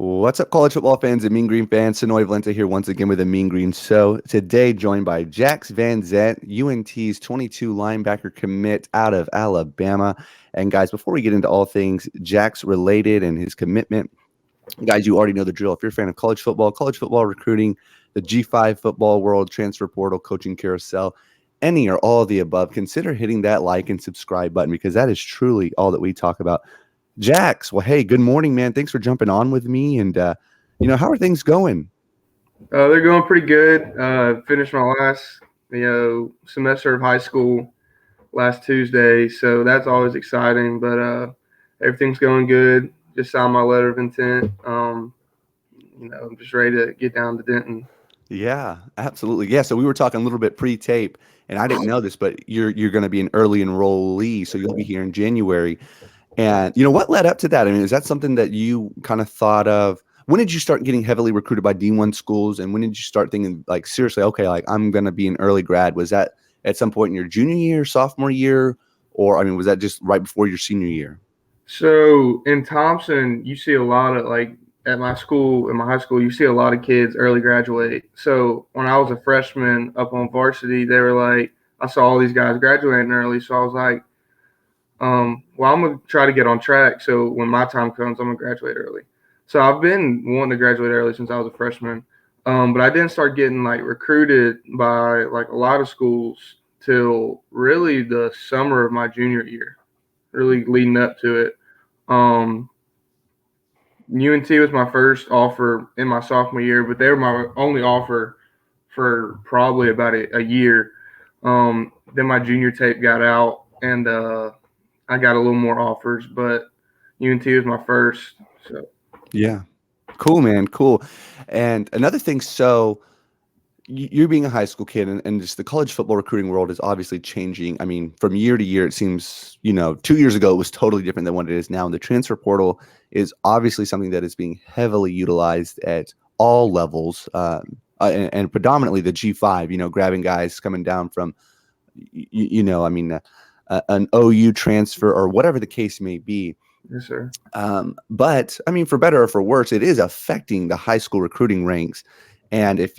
What's up, college football fans and Mean Green fans? Sonoy Valenta here once again with a Mean Green Show. Today, joined by Jax Van Zandt, UNT's 22 linebacker commit out of Alabama. And guys, before we get into all things Jax related and his commitment, guys, you already know the drill. If you're a fan of college football recruiting, the G5 football world, transfer portal, coaching carousel, any or all of the above, consider hitting that like and subscribe button because that is truly all that we talk about. Jax, well, hey, good morning, man. Thanks for jumping on with me. And, how are things going? They're going pretty good. Finished my last, semester of high school last Tuesday, so that's always exciting. But everything's going good. Just signed my letter of intent. I'm just ready to get down to Denton. Yeah, absolutely. Yeah, so we were talking a little bit pre-tape, and I didn't know this, but you're going to be an early enrollee, so you'll be here in January. And what led up to that? I mean, is that something that you kind of thought of? When did you start getting heavily recruited by D1 schools, and when did you start thinking, like, seriously, okay, like I'm going to be an early grad? Was that at some point in your junior year, sophomore year, or I mean, was that just right before your senior year? So in Thompson, you see a lot of at my school, in my high school, you see a lot of kids early graduate. So when I was a freshman up on varsity, they were like, I saw all these guys graduating early, so I was like, well, I'm gonna try to get on track. So when my time comes, I'm gonna graduate early. So I've been wanting to graduate early since I was a freshman, but I didn't start getting recruited by a lot of schools till really the summer of my junior year, really leading up to it. Um, UNT was my first offer in my sophomore year, but they were my only offer for probably about a year. Then my junior tape got out, and I got a little more offers, but UNT was my first. So Yeah. Cool, man. Cool. And another thing, so you're being a high school kid, and just the college football recruiting world is obviously changing. I mean, from year to year, it seems, 2 years ago, it was totally different than what it is now. And the transfer portal is obviously something that is being heavily utilized at all levels, and predominantly the G5, grabbing guys coming down from, an OU transfer or whatever the case may be. yes, sir. But I mean, for better or for worse, it is affecting the high school recruiting ranks. And if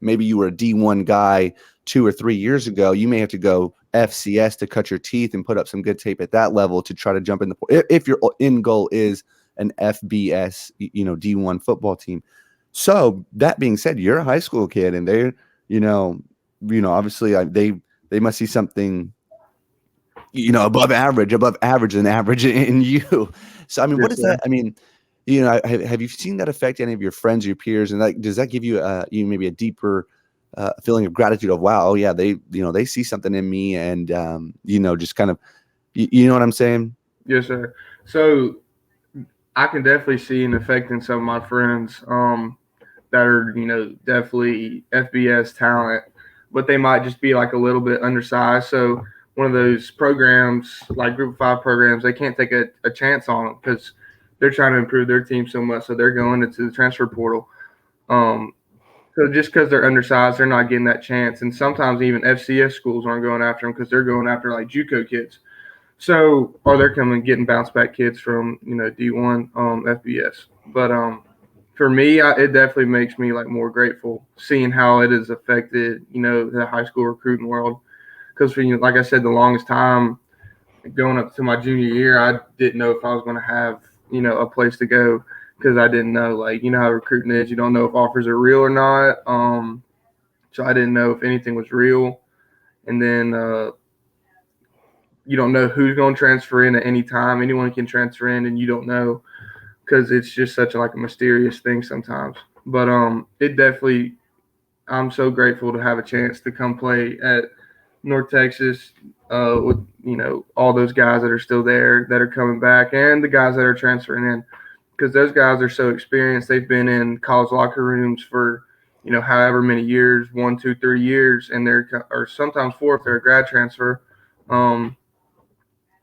maybe you were a D1 guy 2 or 3 years ago, you may have to go FCS to cut your teeth and put up some good tape at that level to try to jump in if your end goal is an FBS, D1 football team. So that being said, you're a high school kid, and they're, obviously they must see something above average than average in you. So, I mean, what Yes, is sir. that? I mean, have you seen that affect any of your friends, your peers? And does that give you maybe a deeper feeling of gratitude of, wow, oh yeah, they see something in me, and just kind of, you know what I'm saying? Yes, sir. So I can definitely see an effect in some of my friends that are, definitely FBS talent, but they might just be like a little bit undersized. So one of those programs, like Group of Five programs, they can't take a chance on them because they're trying to improve their team so much. So they're going into the transfer portal. Um, so just because they're undersized, they're not getting that chance. And sometimes even FCS schools aren't going after them because they're going after like JUCO kids. So, or they're coming getting bounce back kids from D1 FBS. But for me, it definitely makes me more grateful seeing how it has affected the high school recruiting world. Because for like I said, the longest time going up to my junior year, I didn't know if I was going to have a place to go because I didn't know how recruiting is. You don't know if offers are real or not. So I didn't know if anything was real, and then you don't know who's going to transfer in at any time. Anyone can transfer in, and you don't know because it's just such a mysterious thing sometimes. But it definitely, I'm so grateful to have a chance to come play at North Texas with all those guys that are still there that are coming back and the guys that are transferring in because those guys are so experienced. They've been in college locker rooms for however many years, 1, 2, 3 years, and they're or sometimes four if they're a grad transfer. Um,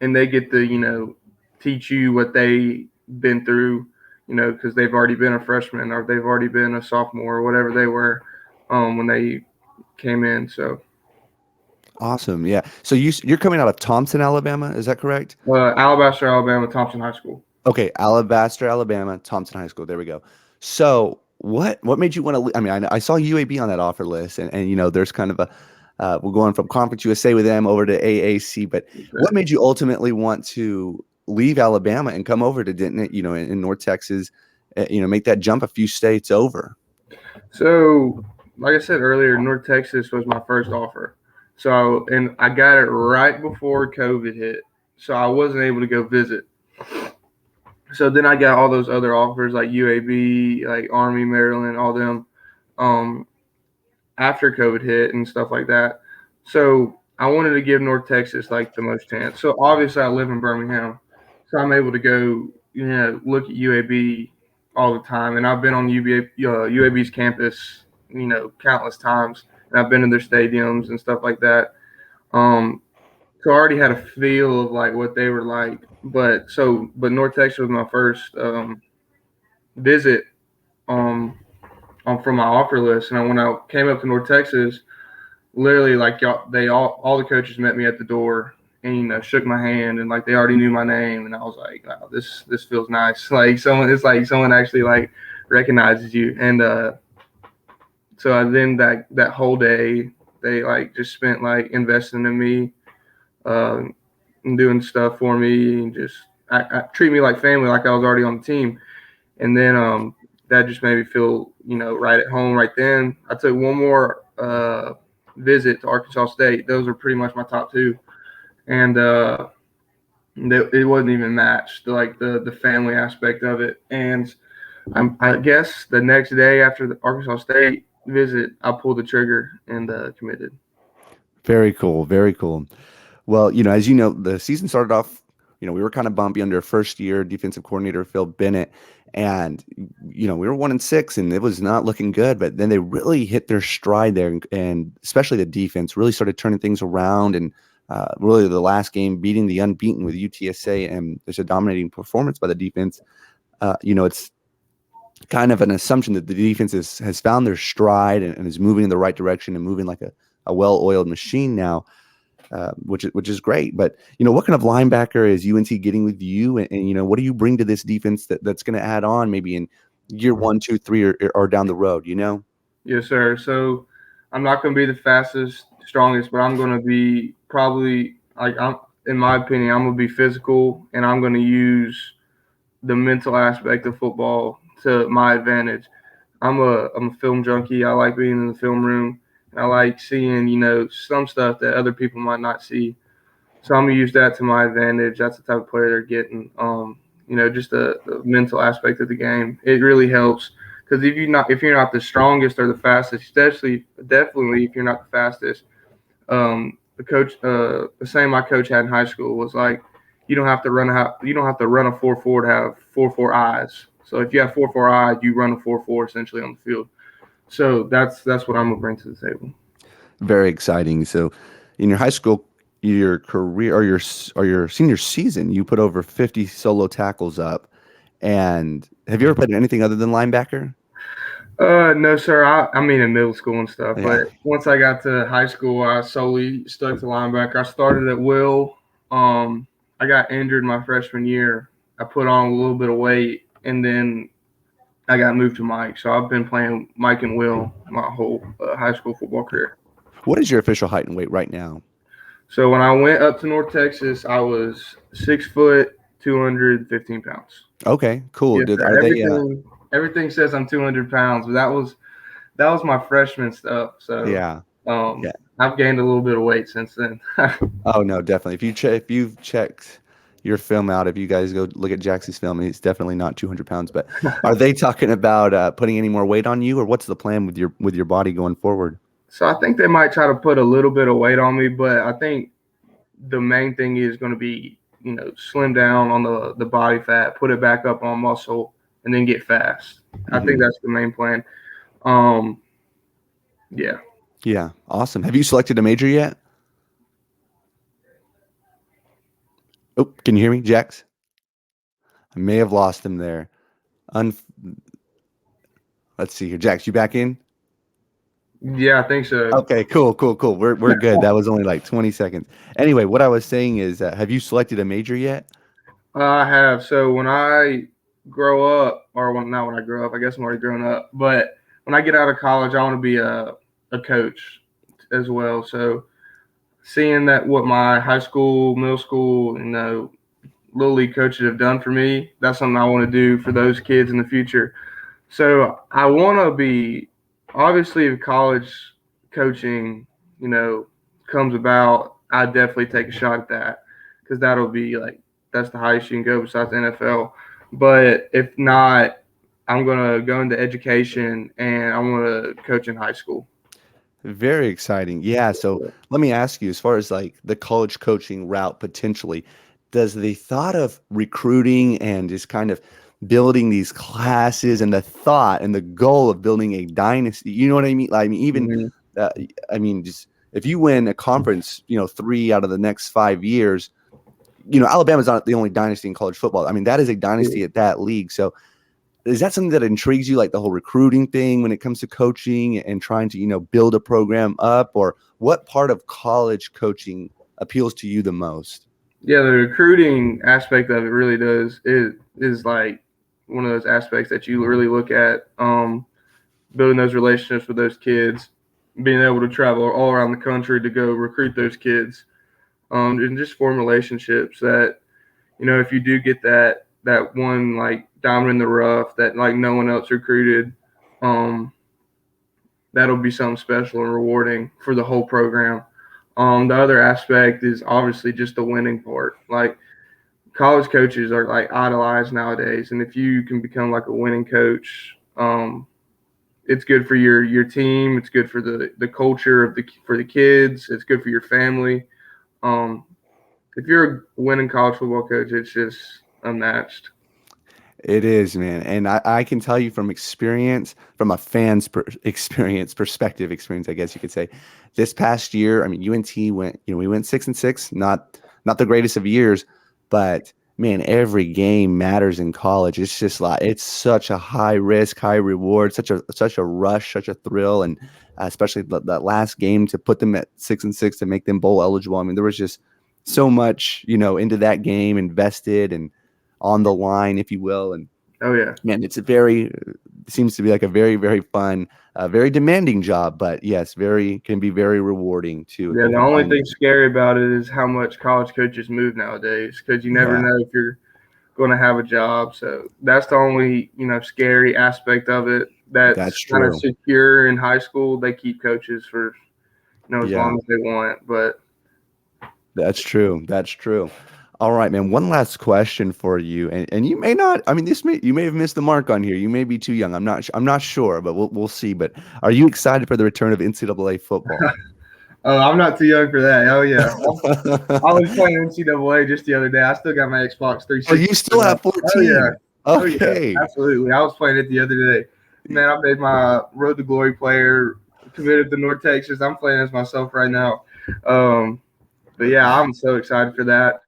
and they get to teach you what they been through, because they've already been a freshman or they've already been a sophomore or whatever they were when they came in. So Awesome. Yeah. So you're coming out of Thompson, Alabama. Is that correct? Alabaster, Alabama, Thompson High School. Okay, Alabaster, Alabama, Thompson High School. There we go. So, what made you want to? I mean, I saw UAB on that offer list, and there's kind of a we're going from Conference USA with them over to AAC. But what Okay. made you ultimately want to leave Alabama and come over to Denton? In North Texas, make that jump a few states over. So, like I said earlier, North Texas was my first offer. So, and I got it right before COVID hit. So I wasn't able to go visit. So then I got all those other offers like UAB, like Army, Maryland, all them. Um, After COVID hit and stuff like that. So I wanted to give North Texas like the most chance. So obviously I live in Birmingham, so I'm able to go, look at UAB all the time, and I've been on UAB's campus, countless times, and I've been to their stadiums and stuff like that. Um, so I already had a feel of like what they were like, but North Texas was my first visit. Um, from my offer list, and when I came up to North Texas, literally like y'all, they all the coaches met me at the door and shook my hand, and like they already knew my name, and I was like, wow, this feels nice. Like someone actually like recognizes you, and then that whole day they like just spent like investing in me, uh, and doing stuff for me, and just I treat me like family, like I was already on the team. And then that just made me feel, right at home right then. I took one more visit to Arkansas State. Those are pretty much my top two, and it wasn't even matched, like the family aspect of it. And I guess the next day after the Arkansas State visit, I pulled the trigger and committed. Very cool. Very cool. Well, as you know, the season started off, we were kind of bumpy under first year defensive coordinator Phil Bennett. And, we were 1-6 and it was not looking good. But then they really hit their stride there. And especially the defense really started turning things around. And really the last game beating the unbeaten with UTSA. And there's a dominating performance by the defense. It's kind of an assumption that the defense has found their stride and is moving in the right direction and moving like a well-oiled machine now. Which is great. But what kind of linebacker is UNT getting with you, and what do you bring to this defense that's going to add on maybe in year 1, 2, 3, or down the road? Yes, sir. So I'm not going to be the fastest, strongest, but I'm going to be probably in my opinion, I'm going to be physical, and I'm going to use the mental aspect of football to my advantage. I'm a film junkie. I like being in the film room. And I like seeing, some stuff that other people might not see. So I'm gonna use that to my advantage. That's the type of player they're getting. Just the mental aspect of the game. It really helps because if you're not the strongest or the fastest, definitely if you're not the fastest, the coach, the same my coach had in high school was like, you don't have to run a 4.4 to have 4.4 eyes. So if you have 4.4 eyes, you run a 4.4 essentially on the field. So that's what I'm gonna bring to the table. Very exciting. So, in your high school, your career or your senior season, you put over 50 solo tackles up. And have you ever played anything other than linebacker? No, sir. I mean, in middle school and stuff. But Yeah. once I got to high school, I solely stuck to linebacker. I started at will. Um, I got injured my freshman year. I put on a little bit of weight, and then I got moved to Mike. So I've been playing Mike and Will my whole high school football career. What is your official height and weight right now? So when I went up to North Texas, I was 6 foot, 215 pounds. Okay, cool. Yes, Did sir. are they? Everything says I'm 200 pounds, but that was my freshman stuff. So Yeah. um, Yeah. I've gained a little bit of weight since then. Oh no, definitely. If you've checked your film out, if you guys go look at Jaxie's film, he's definitely not 200 pounds. But are they talking about putting any more weight on you, or what's the plan with your body going forward? So I think they might try to put a little bit of weight on me, but I think the main thing is going to be slim down on the body fat, put it back up on muscle, and then get fast. I think Hmm. that's the main plan. Um, yeah. Yeah, awesome. Have you selected a major yet? Oh, can you hear me, Jax? I may have lost him there. Un- Let's see here, Jax. You back in? Yeah, I think so. Okay, cool, cool, cool. We're good. That was only like 20 seconds. Anyway, what I was saying is, have you selected a major yet? I have. So when I grow up, or not when I grow up, I guess I'm already grown up, but when I get out of college, I want to be a coach as well. So seeing that what my high school, middle school, little league coaches have done for me, that's something I want to do for those kids in the future. So I want to be, obviously, if college coaching, you know, comes about, I definitely take a shot at that because that'll be like that's the highest you can go besides the NFL. But if not, I'm gonna go into education and I want to coach in high school. Very exciting. Yeah. So let me ask you, as far as like the college coaching route potentially, does the thought of recruiting and just kind of building these classes and the thought and the goal of building a dynasty, you know what I mean? Like, I mean, even, Mm-hmm. uh, I mean, just if you win a conference, 3 out of the next 5 years, Alabama's not the only dynasty in college football. I mean, that is a dynasty at that league. So is that something that intrigues you, like the whole recruiting thing when it comes to coaching and trying to, build a program up? Or what part of college coaching appeals to you the most? Yeah, the recruiting aspect of it really does. It is like one of those aspects that you really look at. Building those relationships with those kids, being able to travel all around the country to go recruit those kids, and just form relationships that if you do get that one like diamond in the rough that like no one else recruited, um, that'll be something special and rewarding for the whole program. The other aspect is obviously just the winning part. Like college coaches are like idolized nowadays, and if you can become like a winning coach, it's good for your team. It's good for the culture of for the kids. It's good for your family. Um, if you're a winning college football coach, it's just unmatched. It is, man. And I can tell you from experience, from a experience, I guess you could say, this past year, I mean, UNT went, we went 6-6, not the greatest of years, but man, every game matters in college. It's just like, it's such a high risk, high reward, such a rush, such a thrill. And especially that last game to put them at 6-6 to make them bowl eligible. I mean, there was just so much, into that game invested and on the line, if you will. And Oh yeah, man, seems to be like a very, very fun, very demanding job, but yes, can be very rewarding too if yeah. you The can only find thing it. scary about it is how much college coaches move nowadays because you never Yeah, know if you're going to have a job. So that's the only scary aspect of it. that's That's kind of true. secure in high school. They keep coaches for as Yeah, long as they want. But that's true. That's true. All right, man. One last question for you, and you may not. I mean, you may have missed the mark on here. You may be too young. I'm not sure, but we'll see. But are you excited for the return of NCAA football? oh, I'm not too young for that. Oh yeah, I was playing NCAA just the other day. I still got my Xbox Oh, 360 you for still that. have Oh yeah, 14. oh yeah, Okay. absolutely. I was playing it the other day. Man, I made my Road to Glory player, committed to North Texas. I'm playing as myself right now. Um, but yeah, I'm so excited for that.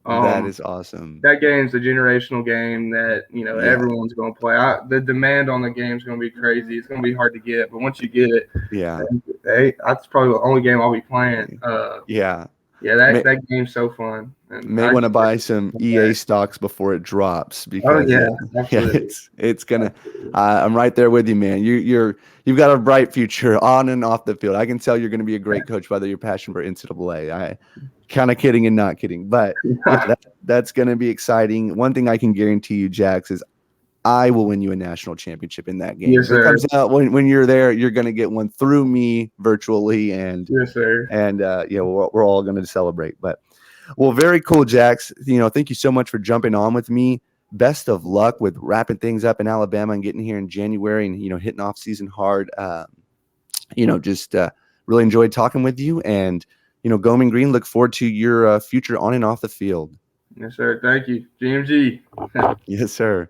That is awesome. That game's a generational game that Yeah. everyone's going to play. The demand on the game is going to be crazy. It's going to be hard to get, but once you get it, Yeah. hey, that's probably the only game I'll be playing. Yeah. Yeah, May that game's so fun, and may I want to can't wait buy to some come EA back. stocks before it drops Oh because yeah, yeah, absolutely. it's gonna. Absolutely. I'm right there with you, man. You've got a bright future on and off the field. I can tell you're going to be a great coach, whether you're passionate for NCAA. I kind of kidding and not kidding, but yeah, that's going to be exciting. One thing I can guarantee you, Jax, is I will win you a national championship in that game. Yes, If it sir. comes out when you're there, you're going to get one through me virtually, and Yes, sir. we're all going to celebrate. But well, very cool, Jax. Thank you so much for jumping on with me. Best of luck with wrapping things up in Alabama and getting here in January and hitting off season hard. Just really enjoyed talking with you, and go Mean Green. Look forward to your future on and off the field. Yes, sir. Thank you, GMG. Yes, sir.